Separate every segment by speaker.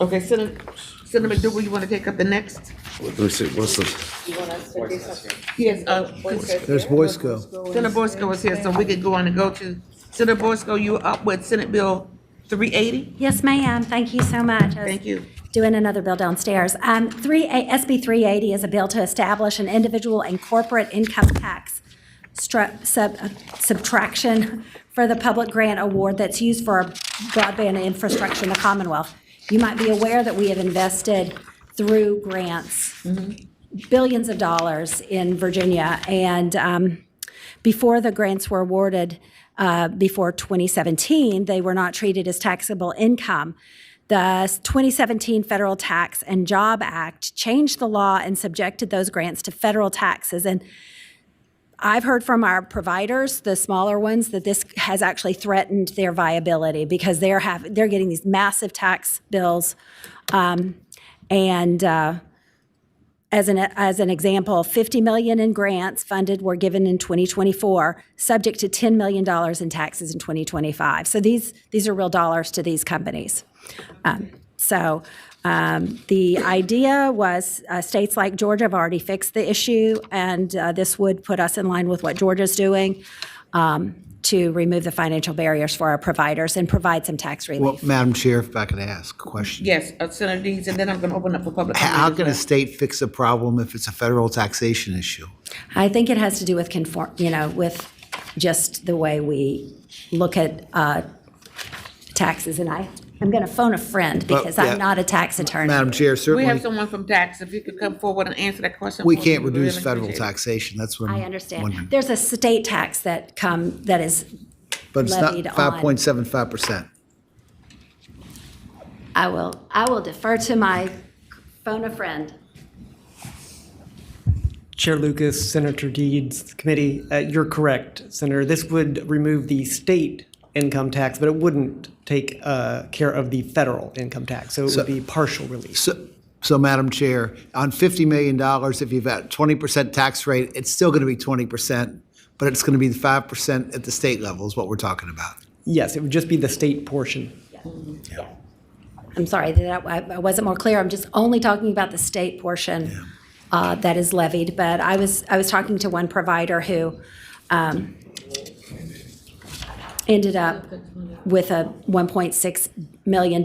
Speaker 1: Okay, Senator McDougal, you want to take up the next?
Speaker 2: Let me see, what's the,
Speaker 3: You want us to do something?
Speaker 1: Yes,
Speaker 4: There's Boysko.
Speaker 1: Senator Boysko is here, so we could go on and go to, Senator Boysko, you up with Senate Bill 380?
Speaker 5: Yes, ma'am. Thank you so much. I was
Speaker 1: Thank you.
Speaker 5: Doing another bill downstairs. SB 380 is a bill to establish an individual and corporate income tax subtraction for the public grant award that's used for broadband infrastructure in the Commonwealth. You might be aware that we have invested through grants billions of dollars in Virginia, and before the grants were awarded, before 2017, they were not treated as taxable income. The 2017 Federal Tax and Job Act changed the law and subjected those grants to federal taxes. And I've heard from our providers, the smaller ones, that this has actually threatened their viability because they're getting these massive tax bills. As an example, $50 million in grants funded were given in 2024, subject to $10 million in taxes in 2025. So these are real dollars to these companies. The idea was states like Georgia have already fixed the issue, and this would put us in line with what Georgia's doing to remove the financial barriers for our providers and provide some tax relief.
Speaker 4: Well, Madam Chair, if I could ask a question.
Speaker 1: Yes, Senator Deeds, and then I'm going to open up for public comment.
Speaker 4: How
Speaker 1: as
Speaker 4: can
Speaker 1: well.
Speaker 4: a state fix a problem if it's a federal taxation issue?
Speaker 5: I think it has to do with with just the way we look at taxes. And I'm going to phone a friend because
Speaker 4: yeah.
Speaker 5: I'm not a tax attorney.
Speaker 4: Madam Chair,
Speaker 1: We
Speaker 4: certainly,
Speaker 1: have someone from tax, if you could come forward and answer that question.
Speaker 4: we
Speaker 1: for
Speaker 4: can't
Speaker 1: me, we'd
Speaker 4: reduce
Speaker 1: really
Speaker 4: federal
Speaker 1: appreciate it.
Speaker 4: taxation. That's what I'm
Speaker 5: I understand.
Speaker 4: wondering.
Speaker 5: There's a state tax that is
Speaker 4: But it's not
Speaker 5: levied on.
Speaker 4: 5.75%.
Speaker 5: I will defer to my phone a friend.
Speaker 6: Chair Lucas, Senator Deeds, committee, you're correct, Senator. This would remove the state income tax, but it wouldn't take care of the federal income tax. So it would be partial relief.
Speaker 4: So, Madam Chair, on $50 million, if you've got 20% tax rate, it's still going to be 20%, but it's going to be 5% at the state level is what we're talking about.
Speaker 6: Yes, it would just be the state portion.
Speaker 5: I'm sorry that I wasn't more clear. I'm just only talking about the state portion that is levied. But I was talking to one provider who ended up with a $1.6 million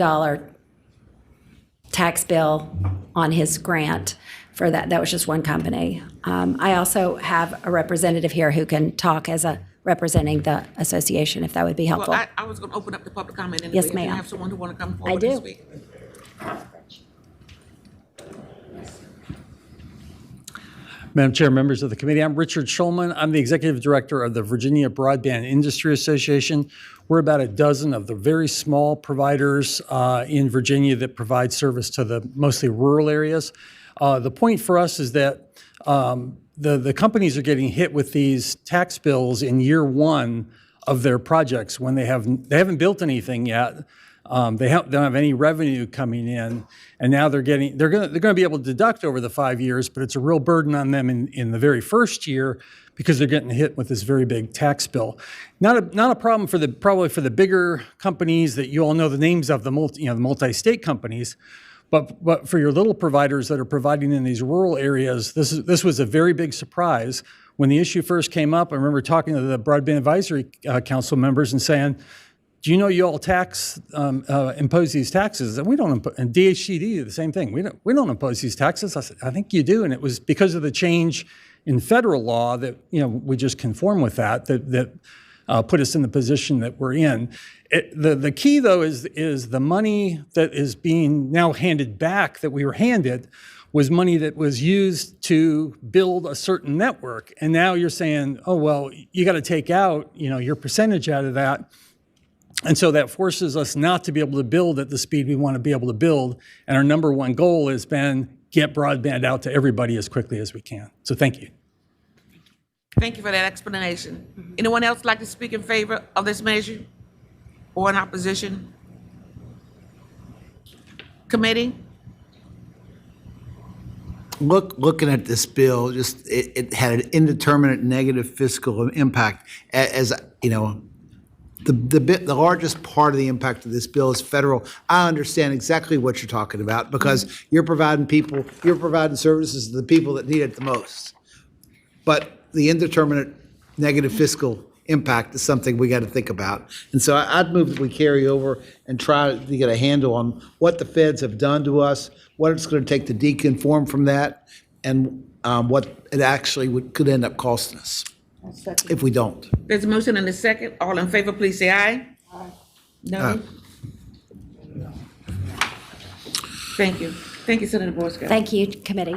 Speaker 5: tax bill on his grant for that. That was just one company. I also have a representative here who can talk as representing the association, if that would be helpful.
Speaker 1: Well, I was going to open up the public comment anyway.
Speaker 5: Yes,
Speaker 1: If you
Speaker 5: ma'am.
Speaker 1: have someone who want to come
Speaker 5: I
Speaker 1: forward
Speaker 5: do.
Speaker 1: this week.
Speaker 7: Madam Chair, members of the committee, I'm Richard Schulman. I'm the Executive Director of the Virginia Broadband Industry Association. We're about a dozen of the very small providers in Virginia that provide service to the mostly rural areas. The point for us is that the companies are getting hit with these tax bills in year one of their projects when they haven't built anything yet. They don't have any revenue coming in, and now they're going to be able to deduct over the 5 years, but it's a real burden on them in the very first year because they're getting hit with this very big tax bill. Not a problem probably for the bigger companies that you all know the names of, the multi-state companies, but for your little providers that are providing in these rural areas, this was a very big surprise. When the issue first came up, I remember talking to the Broadband Advisory Council members and saying, do you know you all impose these taxes? And we don't. And DHCD, the same thing. We don't impose these taxes. I said, I think you do. And it was because of the change in federal law that we just conform with that put us in the position that we're in. The key though is the money that is being now handed back that we were handed was money that was used to build a certain network. And now you're saying, oh well, you got to take out your percentage out of that. And so that forces us not to be able to build at the speed we want to be able to build. And our number one goal has been get broadband out to everybody as quickly as we can. So thank you.
Speaker 1: Thank you for that explanation. Anyone else like to speak in favor of this measure or in opposition? Committee?
Speaker 4: Looking at this bill, it had an indeterminate negative fiscal impact. As The largest part of the impact of this bill is federal. I understand exactly what you're talking about because you're providing services to the people that need it the most. But the indeterminate negative fiscal impact is something we got to think about. And so I'd move that we carry over and try to get a handle on what the feds have done to us, what it's going to take to deconform from that, and what it actually could end up costing us if we don't.
Speaker 1: There's a motion and a second. All in favor, please say aye. Aye. No? Thank you. Thank you, Senator Borsky.
Speaker 5: Thank you, committee.